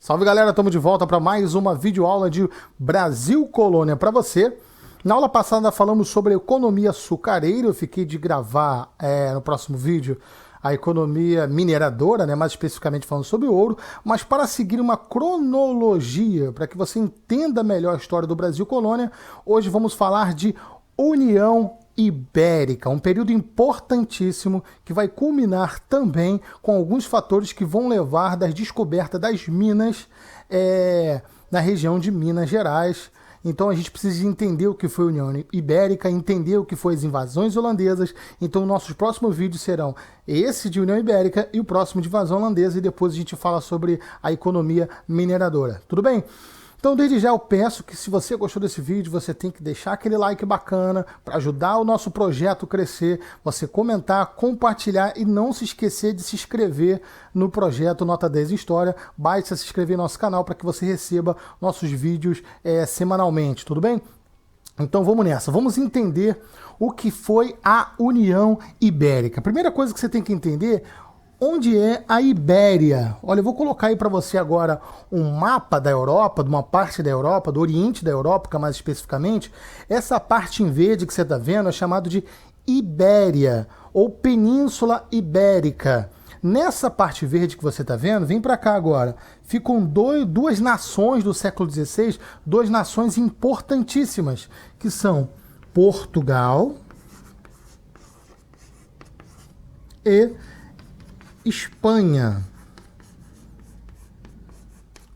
Salve galera, estamos de volta para mais uma videoaula de Brasil Colônia para você. Na aula passada falamos sobre a economia açucareira, eu fiquei de gravar no próximo vídeo a economia mineradora, mais especificamente falando sobre ouro, mas para seguir uma cronologia, para que você entenda melhor a história do Brasil Colônia, hoje vamos falar de União Ibérica, um período importantíssimo que vai culminar também com alguns fatores que vão levar das descobertas das minas na região de Minas Gerais. Então a gente precisa entender o que foi a União Ibérica, entender o que foi as invasões holandesas. Então nossos próximos vídeos serão esse de União Ibérica e o próximo de invasão holandesa, e depois a gente fala sobre a economia mineradora. Tudo bem? Então, desde já eu peço que, se você gostou desse vídeo, você tem que deixar aquele like bacana para ajudar o nosso projeto a crescer, você comentar, compartilhar e não se esquecer de se inscrever no projeto Nota 10 em História. Basta se inscrever no nosso canal para que você receba nossos vídeos semanalmente, tudo bem? Então vamos nessa, vamos entender o que foi a União Ibérica. A primeira coisa que você tem que entender: onde é a Ibéria? Olha, eu vou colocar aí para você agora um mapa da Europa, de uma parte da Europa, do Oriente da Europa, mais especificamente. Essa parte em verde que você está vendo é chamado de Ibéria, ou Península Ibérica. Nessa parte verde que você está vendo, vem para cá agora, ficam duas nações do século XVI, duas nações importantíssimas, que são Portugal e Espanha,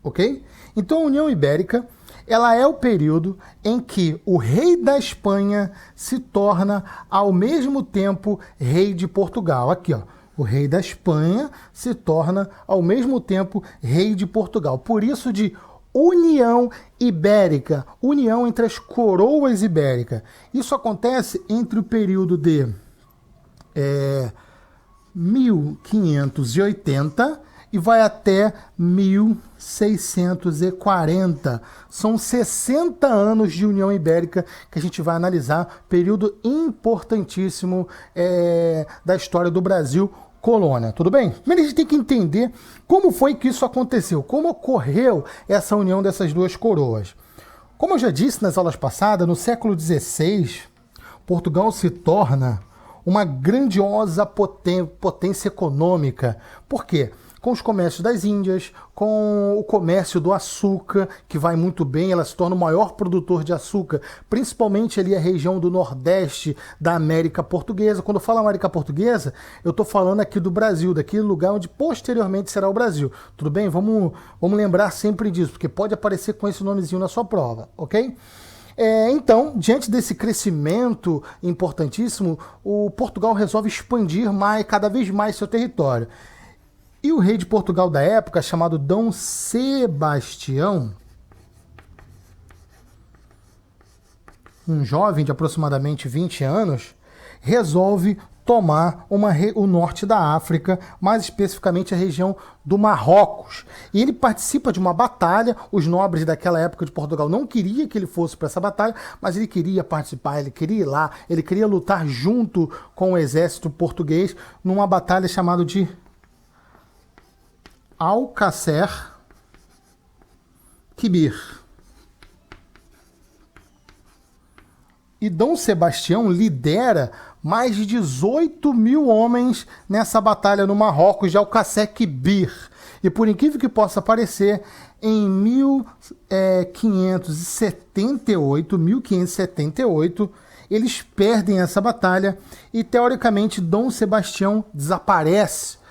ok? Então a União Ibérica, ela é o período em que o rei da Espanha se torna ao mesmo tempo rei de Portugal. Aqui, ó, o rei da Espanha se torna ao mesmo tempo rei de Portugal. Por isso de União Ibérica, união entre as coroas ibéricas. Isso acontece entre o período de 1580 e vai até 1640. São 60 anos de União Ibérica que a gente vai analisar, período importantíssimo da história do Brasil Colônia, tudo bem? Primeiro a gente tem que entender como foi que isso aconteceu, como ocorreu essa união dessas duas coroas. Como eu já disse nas aulas passadas, no século XVI, Portugal se torna uma grandiosa potência econômica. Por quê? Com os comércios das Índias, com o comércio do açúcar, que vai muito bem, ela se torna o maior produtor de açúcar, principalmente ali a região do Nordeste da América Portuguesa. Quando eu falo América Portuguesa, eu estou falando aqui do Brasil, daquele lugar onde posteriormente será o Brasil. Tudo bem? Vamos lembrar sempre disso, porque pode aparecer com esse nomezinho na sua prova, ok? Então, diante desse crescimento importantíssimo, o Portugal resolve expandir cada vez mais seu território. E o rei de Portugal da época, chamado Dom Sebastião, um jovem de aproximadamente 20 anos, resolve tomar o norte da África, mais especificamente a região do Marrocos. E ele participa de uma batalha. Os nobres daquela época de Portugal não queriam que ele fosse para essa batalha, mas ele queria participar, ele queria ir lá, ele queria lutar junto com o exército português numa batalha chamada de Alcácer Quibir. E Dom Sebastião lidera mais de 18 mil homens nessa batalha no Marrocos de Alcácer Quibir. E por incrível que possa parecer, em 1578, eles perdem essa batalha e, teoricamente, Dom Sebastião desaparece.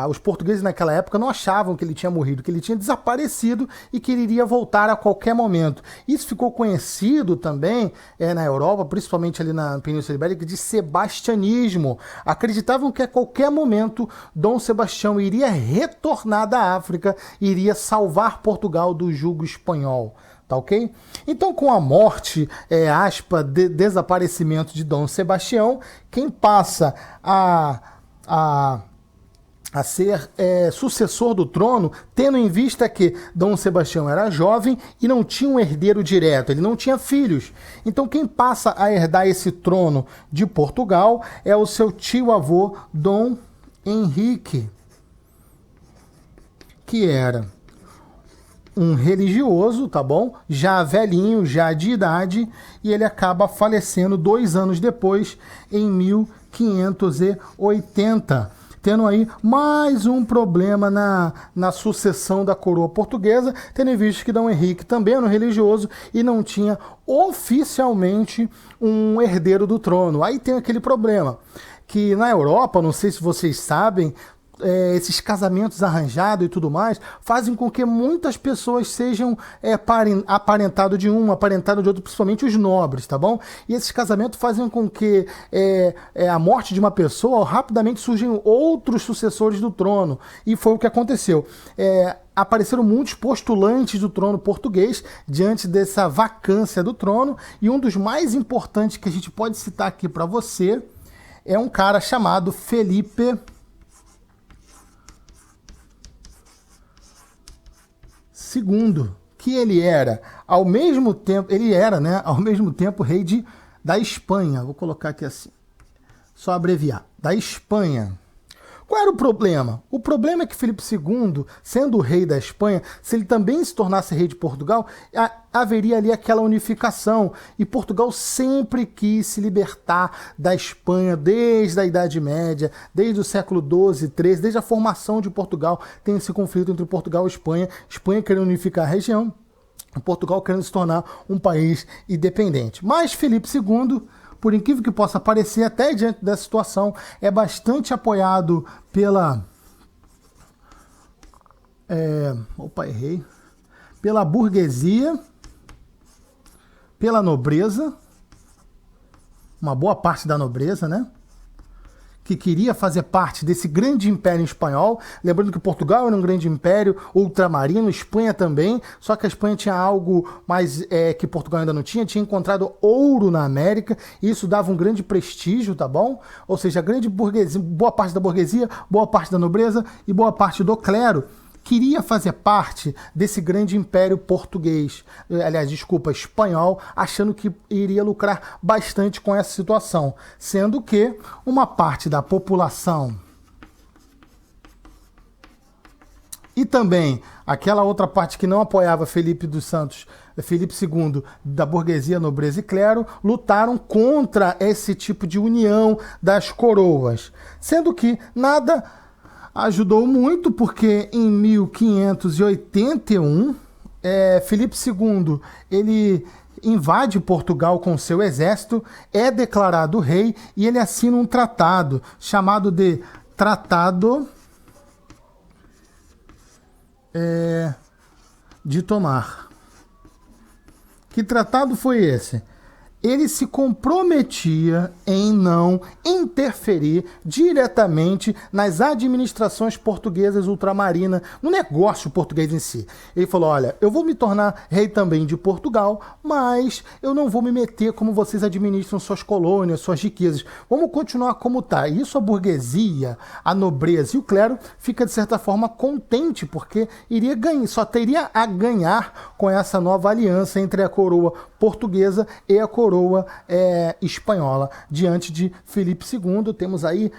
Os portugueses naquela época não achavam que ele tinha morrido, que ele tinha desaparecido e que ele iria voltar a qualquer momento. Isso ficou conhecido também na Europa, principalmente ali na Península Ibérica, de sebastianismo. Acreditavam que a qualquer momento Dom Sebastião iria retornar da África e iria salvar Portugal do jugo espanhol. Tá ok? Então, com a morte, desaparecimento de Dom Sebastião, quem passa a ser sucessor do trono, tendo em vista que Dom Sebastião era jovem e não tinha um herdeiro direto, ele não tinha filhos. Então quem passa a herdar esse trono de Portugal é o seu tio-avô Dom Henrique, que era um religioso, tá bom? Já velhinho, já de idade, e ele acaba falecendo 2 anos depois, em 1580. Tendo aí mais um problema na sucessão da coroa portuguesa, tendo em vista que Dom Henrique também era um religioso e não tinha oficialmente um herdeiro do trono. Aí tem aquele problema, que na Europa, não sei se vocês sabem, esses casamentos arranjados e tudo mais fazem com que muitas pessoas sejam aparentado de um, aparentado de outro, principalmente os nobres, tá bom? E esses casamentos fazem com que a morte de uma pessoa rapidamente surjam outros sucessores do trono. E foi o que aconteceu. Apareceram muitos postulantes do trono português diante dessa vacância do trono, e um dos mais importantes que a gente pode citar aqui para você é um cara chamado Felipe II, que ele era ao mesmo tempo rei da Espanha. Vou colocar aqui assim, só abreviar, da Espanha. Qual era o problema? O problema é que Filipe II, sendo o rei da Espanha, se ele também se tornasse rei de Portugal, haveria ali aquela unificação. E Portugal sempre quis se libertar da Espanha desde a Idade Média, desde o século XII, XIII, desde a formação de Portugal, tem esse conflito entre Portugal e Espanha. Espanha querendo unificar a região, Portugal querendo se tornar um país independente. Mas Filipe II, por incrível que possa parecer, até diante dessa situação, é bastante apoiado pela burguesia, pela nobreza, uma boa parte da nobreza, né? Que queria fazer parte desse grande império espanhol. Lembrando que Portugal era um grande império ultramarino, Espanha também, só que a Espanha tinha algo mais que Portugal ainda não tinha encontrado ouro na América, e isso dava um grande prestígio, tá bom? Ou seja, a grande burguesia, boa parte da burguesia, boa parte da nobreza e boa parte do clero queria fazer parte desse grande império português, espanhol, achando que iria lucrar bastante com essa situação, sendo que uma parte da população e também aquela outra parte que não apoiava Felipe II, da burguesia, nobreza e clero, lutaram contra esse tipo de união das coroas, sendo que nada ajudou muito, porque em 1581, Filipe II, ele invade Portugal com seu exército, é declarado rei e ele assina um tratado chamado de Tratado de Tomar. Que tratado foi esse? Ele se comprometia em não interferir diretamente nas administrações portuguesas ultramarinas, no negócio português em si. Ele falou, olha, eu vou me tornar rei também de Portugal, mas eu não vou me meter como vocês administram suas colônias, suas riquezas. Vamos continuar como está. E isso a burguesia, a nobreza e o clero fica, de certa forma, contente, porque só teria a ganhar com essa nova aliança entre a coroa portuguesa e a coroa espanhola. Diante de Filipe II, temos aí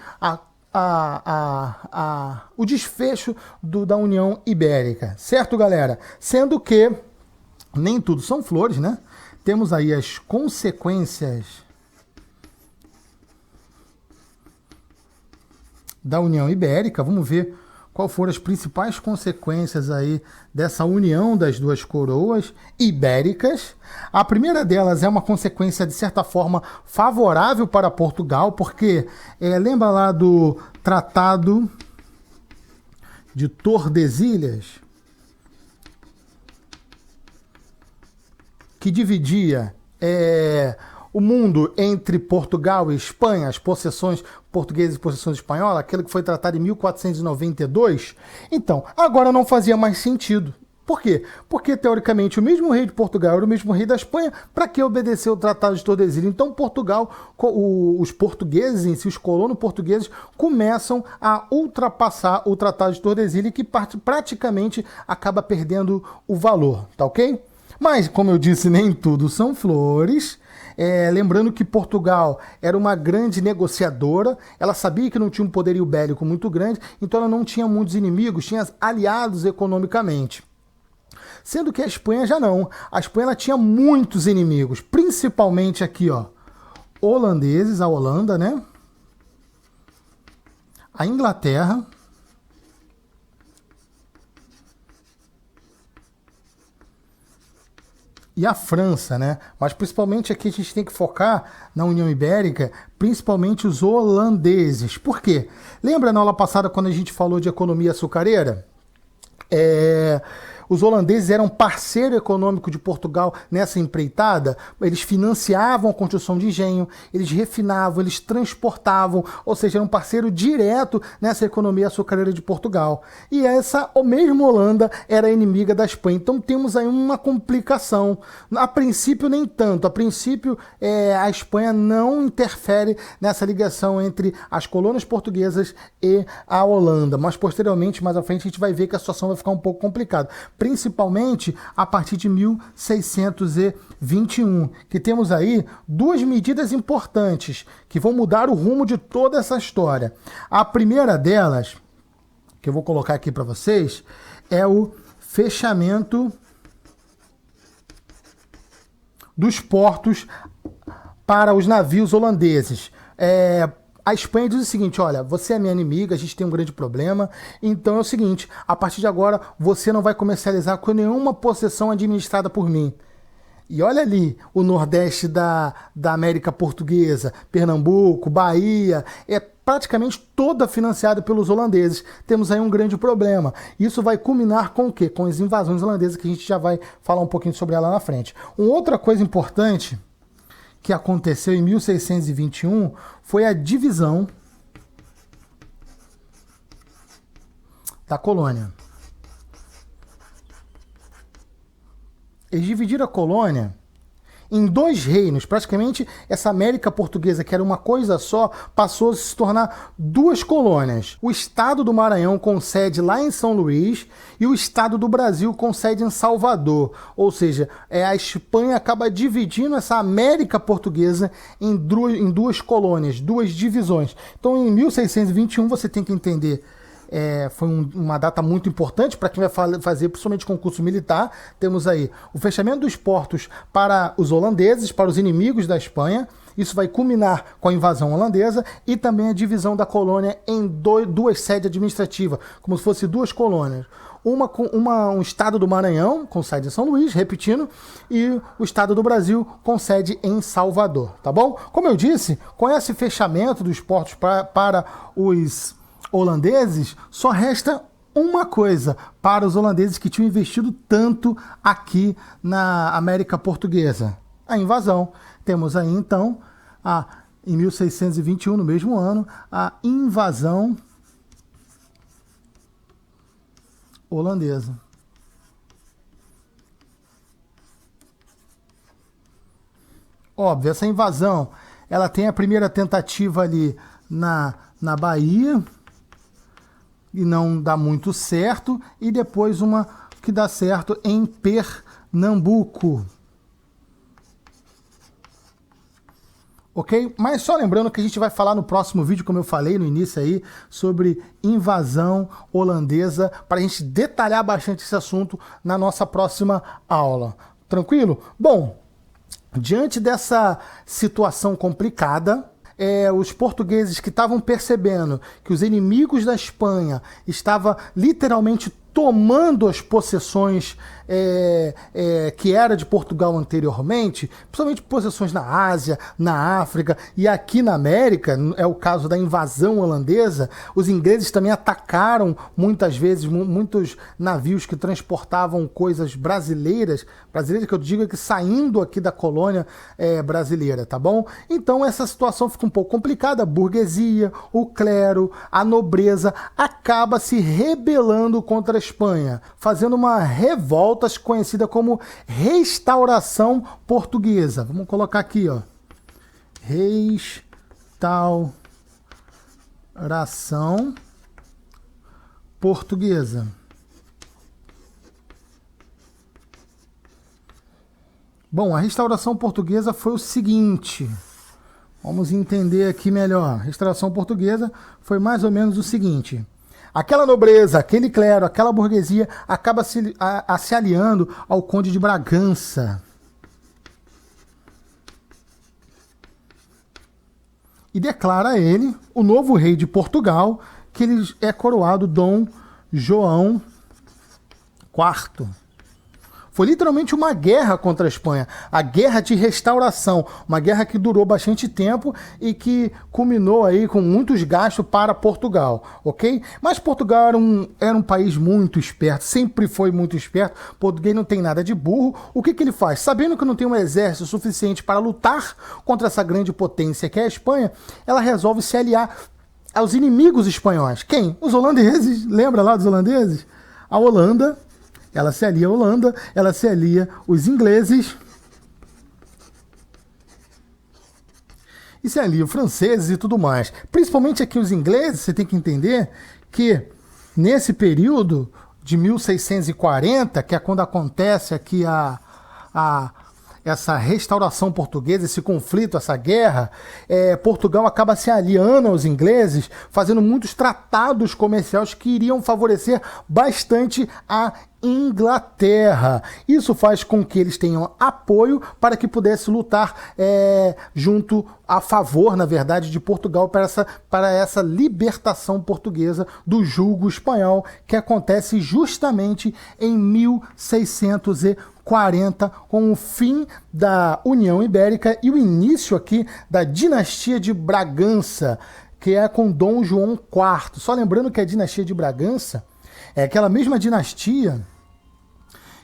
o desfecho da União Ibérica. Certo, galera? Sendo que nem tudo são flores, né? Temos aí as consequências da União Ibérica. Vamos ver quais foram as principais consequências aí dessa união das duas coroas ibéricas. A primeira delas é uma consequência, de certa forma, favorável para Portugal, porque lembra lá do Tratado de Tordesilhas, que dividia o mundo entre Portugal e Espanha, as possessões portuguesas e possessões espanholas, aquele que foi tratado em 1492. Então, agora não fazia mais sentido. Por quê? Porque, teoricamente, o mesmo rei de Portugal era o mesmo rei da Espanha, para que obedecer o Tratado de Tordesilhas? Então, Portugal, os portugueses em si, os colonos portugueses, começam a ultrapassar o Tratado de Tordesilhas, que praticamente acaba perdendo o valor, tá ok? Mas, como eu disse, nem tudo são flores. Lembrando que Portugal era uma grande negociadora, ela sabia que não tinha um poderio bélico muito grande, então ela não tinha muitos inimigos, tinha aliados economicamente. Sendo que a Espanha já não. A Espanha ela tinha muitos inimigos, principalmente aqui, ó, holandeses, a Holanda, né? A Inglaterra, e a França, né? Mas principalmente aqui a gente tem que focar na União Ibérica, principalmente os holandeses. Por quê? Lembra na aula passada quando a gente falou de economia açucareira? Os holandeses eram parceiro econômico de Portugal nessa empreitada. Eles financiavam a construção de engenho, eles refinavam, eles transportavam, ou seja, eram parceiro direto nessa economia açucareira de Portugal. E essa, o mesmo Holanda, era inimiga da Espanha. Então temos aí uma complicação. A princípio nem tanto. A princípio a Espanha não interfere nessa ligação entre as colônias portuguesas e a Holanda. Mas posteriormente, mais à frente, a gente vai ver que a situação vai ficar um pouco complicada. Principalmente a partir de 1621, que temos aí duas medidas importantes que vão mudar o rumo de toda essa história. A primeira delas, que eu vou colocar aqui para vocês, é o fechamento dos portos para os navios holandeses. A Espanha diz o seguinte, olha, você é minha inimiga, a gente tem um grande problema, então é o seguinte, a partir de agora você não vai comercializar com nenhuma possessão administrada por mim. E olha ali o nordeste da América Portuguesa, Pernambuco, Bahia, é praticamente toda financiada pelos holandeses. Temos aí um grande problema. Isso vai culminar com o quê? Com as invasões holandesas, que a gente já vai falar um pouquinho sobre ela na frente. Uma outra coisa importante que aconteceu em 1621 foi a divisão da colônia. Eles dividiram a colônia em dois reinos. Praticamente essa América Portuguesa, que era uma coisa só, passou a se tornar duas colônias. O estado do Maranhão com sede lá em São Luís e o estado do Brasil com sede em Salvador. Ou seja, a Espanha acaba dividindo essa América Portuguesa em duas colônias, duas divisões. Então em 1621 você tem que entender, foi uma data muito importante para quem vai fazer principalmente concurso militar. Temos aí o fechamento dos portos para os holandeses, para os inimigos da Espanha. Isso vai culminar com a invasão holandesa e também a divisão da colônia em duas sedes administrativas, como se fossem duas colônias. Um estado do Maranhão, com sede em São Luís, repetindo, e o estado do Brasil, com sede em Salvador, tá bom? Como eu disse, com esse fechamento dos portos para os holandeses, só resta uma coisa para os holandeses que tinham investido tanto aqui na América Portuguesa: a invasão. Temos aí então, em 1621, no mesmo ano, a invasão holandesa. Óbvio, essa invasão, ela tem a primeira tentativa ali na Bahia, e não dá muito certo, e depois uma que dá certo em Pernambuco. Ok? Mas só lembrando que a gente vai falar no próximo vídeo, como eu falei no início aí, sobre invasão holandesa, para a gente detalhar bastante esse assunto na nossa próxima aula. Tranquilo? Bom, diante dessa situação complicada, os portugueses que estavam percebendo que os inimigos da Espanha estavam literalmente tomando as possessões que era de Portugal anteriormente, principalmente possessões na Ásia, na África e aqui na América, é o caso da invasão holandesa. Os ingleses também atacaram muitas vezes muitos navios que transportavam coisas brasileiras que eu digo é que saindo aqui da colônia brasileira, tá bom? Então essa situação fica um pouco complicada. A burguesia, o clero, a nobreza acaba se rebelando contra a Espanha, fazendo uma revolta conhecida como Restauração Portuguesa. Vamos colocar aqui, ó. Restauração Portuguesa. Bom, a Restauração Portuguesa foi o seguinte. Vamos entender aqui melhor. A Restauração Portuguesa foi mais ou menos o seguinte: aquela nobreza, aquele clero, aquela burguesia acaba se aliando ao Conde de Bragança. E declara a ele, o novo rei de Portugal, que ele é coroado Dom João IV. Foi literalmente uma guerra contra a Espanha, a guerra de restauração, uma guerra que durou bastante tempo e que culminou aí com muitos gastos para Portugal, ok? Mas Portugal era um país muito esperto, sempre foi muito esperto, português não tem nada de burro. O que ele faz? Sabendo que não tem um exército suficiente para lutar contra essa grande potência que é a Espanha, ela resolve se aliar aos inimigos espanhóis. Quem? Os holandeses, lembra lá dos holandeses? A Holanda. Ela se alia à Holanda, ela se alia os ingleses e se alia os franceses e tudo mais. Principalmente aqui os ingleses, você tem que entender que nesse período de 1640, que é quando acontece aqui essa restauração portuguesa, esse conflito, essa guerra, Portugal acaba se aliando aos ingleses, fazendo muitos tratados comerciais que iriam favorecer bastante a Inglaterra. Isso faz com que eles tenham apoio para que pudesse lutar junto a favor, na verdade, de Portugal para essa libertação portuguesa do jugo espanhol, que acontece justamente em 1640, com o fim da União Ibérica e o início aqui da dinastia de Bragança, que é com Dom João IV. Só lembrando que a dinastia de Bragança é aquela mesma dinastia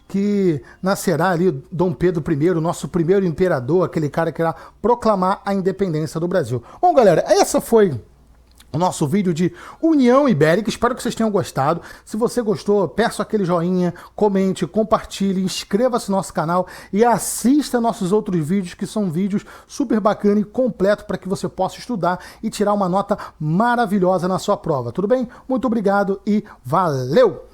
que nascerá ali Dom Pedro I, o nosso primeiro imperador, aquele cara que irá proclamar a independência do Brasil. Bom, galera, essa foi o nosso vídeo de União Ibérica. Espero que vocês tenham gostado. Se você gostou, peço aquele joinha, comente, compartilhe, inscreva-se no nosso canal e assista nossos outros vídeos, que são vídeos super bacanas e completos para que você possa estudar e tirar uma nota maravilhosa na sua prova. Tudo bem? Muito obrigado e valeu!